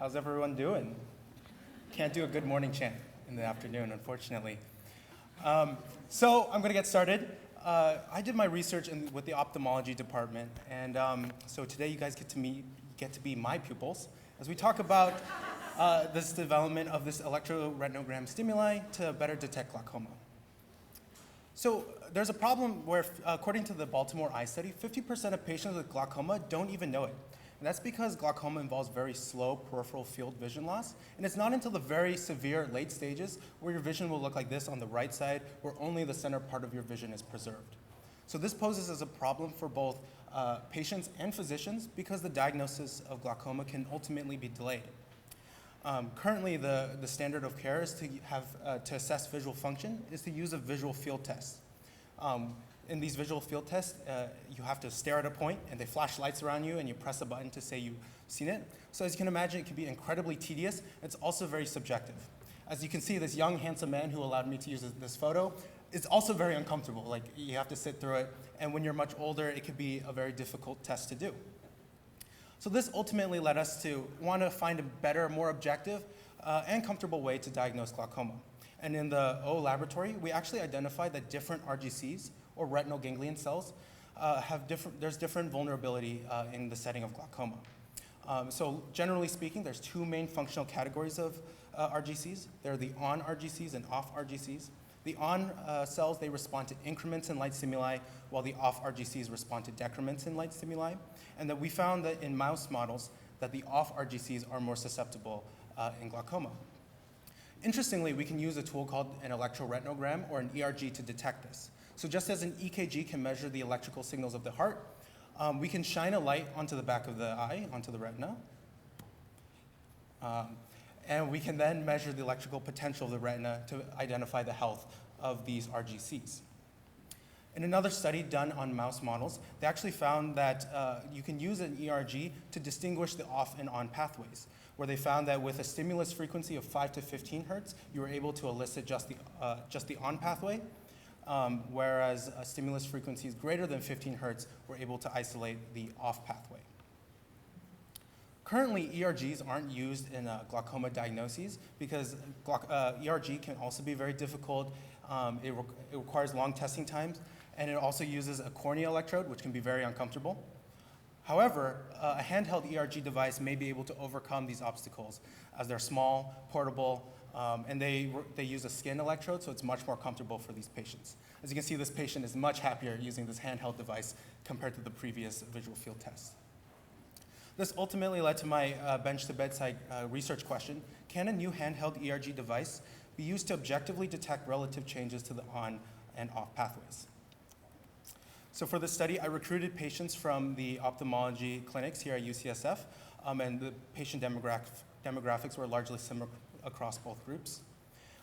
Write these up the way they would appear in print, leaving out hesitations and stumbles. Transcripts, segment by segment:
How's everyone doing? Can't do a good morning chant in the afternoon, unfortunately. So I'm going to get started. I did my research with the ophthalmology department, and so today you guys get to be my pupils as we talk about this development of this electroretinogram stimuli to better detect glaucoma. So there's a problem where, according to the Baltimore Eye Study, 50% of patients with glaucoma don't even know it. And that's because glaucoma involves very slow peripheral field vision loss. And it's not until the very severe late stages where your vision will look like this on the right side, where only the center part of your vision is preserved. So this poses as a problem for both patients and physicians because the diagnosis of glaucoma can ultimately be delayed. Currently, the standard of care is to assess visual function is to use a visual field test. In these visual field tests, you have to stare at a point and they flash lights around you and you press a button to say you've seen it. So as you can imagine, it can be incredibly tedious. It's also very subjective. As you can see, this young, handsome man who allowed me to use this photo is also very uncomfortable. Like, you have to sit through it. And when you're much older, it could be a very difficult test to do. So this ultimately led us to want to find a better, more objective, and comfortable way to diagnose glaucoma. And in the O laboratory, we actually identified that different RGCs, or retinal ganglion cells, there's different vulnerability in the setting of glaucoma. So generally speaking, there's two main functional categories of RGCs. They're the on RGCs and off RGCs. The on cells, they respond to increments in light stimuli, while the off RGCs respond to decrements in light stimuli. And that we found that in mouse models that the off RGCs are more susceptible in glaucoma. Interestingly, we can use a tool called an electroretinogram or an ERG to detect this. So just as an EKG can measure the electrical signals of the heart, we can shine a light onto the back of the eye, onto the retina. And we can then measure the electrical potential of the retina to identify the health of these RGCs. In another study done on mouse models, they actually found that you can use an ERG to distinguish the off and on pathways, where they found that with a stimulus frequency of 5 to 15 hertz, you were able to elicit just the on pathway, whereas stimulus frequencies greater than 15 hertz were able to isolate the off pathway. Currently, ERGs aren't used in glaucoma diagnoses because ERG can also be very difficult. It requires long testing times, and it also uses a cornea electrode, which can be very uncomfortable. However, a handheld ERG device may be able to overcome these obstacles as they're small, portable, and they use a skin electrode, so it's much more comfortable for these patients. As you can see, this patient is much happier using this handheld device compared to the previous visual field test. This ultimately led to my bench-to-bedside research question: can a new handheld ERG device be used to objectively detect relative changes to the on and off pathways? So for this study, I recruited patients from the ophthalmology clinics here at UCSF, and the patient demographics were largely similar across both groups.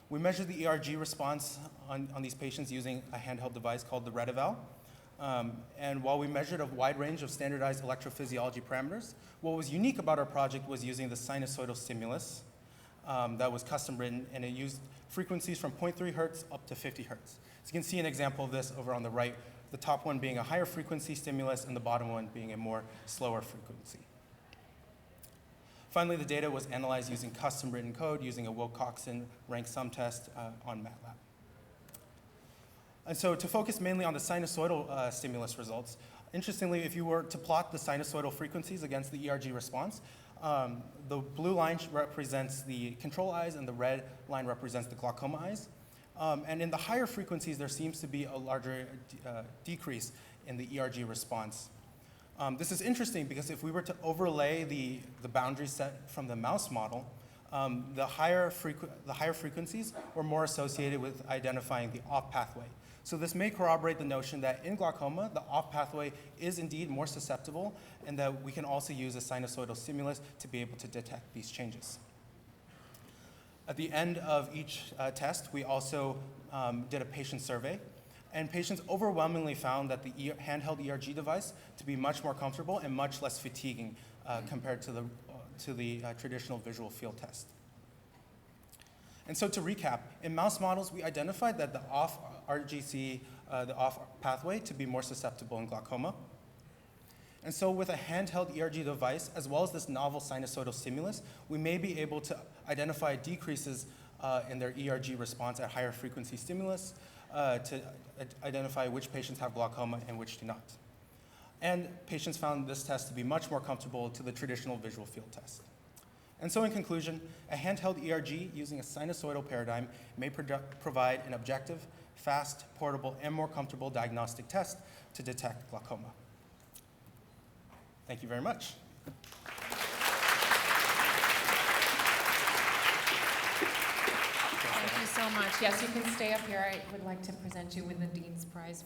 We measured the ERG response on these patients using a handheld device called the Retival. And while we measured a wide range of standardized electrophysiology parameters, what was unique about our project was using the sinusoidal stimulus that was custom written, and it used frequencies from 0.3 hertz up to 50 hertz. So you can see an example of this over on the right, the top one being a higher frequency stimulus and the bottom one being a more slower frequency. Finally, the data was analyzed using custom written code using a Wilcoxon rank sum test on MATLAB. And so to focus mainly on the sinusoidal stimulus results, interestingly, if you were to plot the sinusoidal frequencies against the ERG response, the blue line represents the control eyes and the red line represents the glaucoma eyes. And in the higher frequencies, there seems to be a larger decrease in the ERG response. This is interesting because if we were to overlay the boundary set from the mouse model, the higher frequencies were more associated with identifying the off pathway. So this may corroborate the notion that in glaucoma, the off pathway is indeed more susceptible, and that we can also use a sinusoidal stimulus to be able to detect these changes. At the end of each test, we also did a patient survey, and patients overwhelmingly found that the handheld ERG device to be much more comfortable and much less fatiguing compared to the traditional visual field test. And so to recap, in mouse models, we identified that the off RGC, the off pathway, to be more susceptible in glaucoma. And so with a handheld ERG device, as well as this novel sinusoidal stimulus, we may be able to identify decreases in their ERG response at higher frequency stimulus to identify which patients have glaucoma and which do not. And patients found this test to be much more comfortable to the traditional visual field test. And so in conclusion, a handheld ERG using a sinusoidal paradigm may provide an objective, fast, portable, and more comfortable diagnostic test to detect glaucoma. Thank you very much. Thank you so much. Yes, you can stay up here. I would like to present you with the Dean's Prize.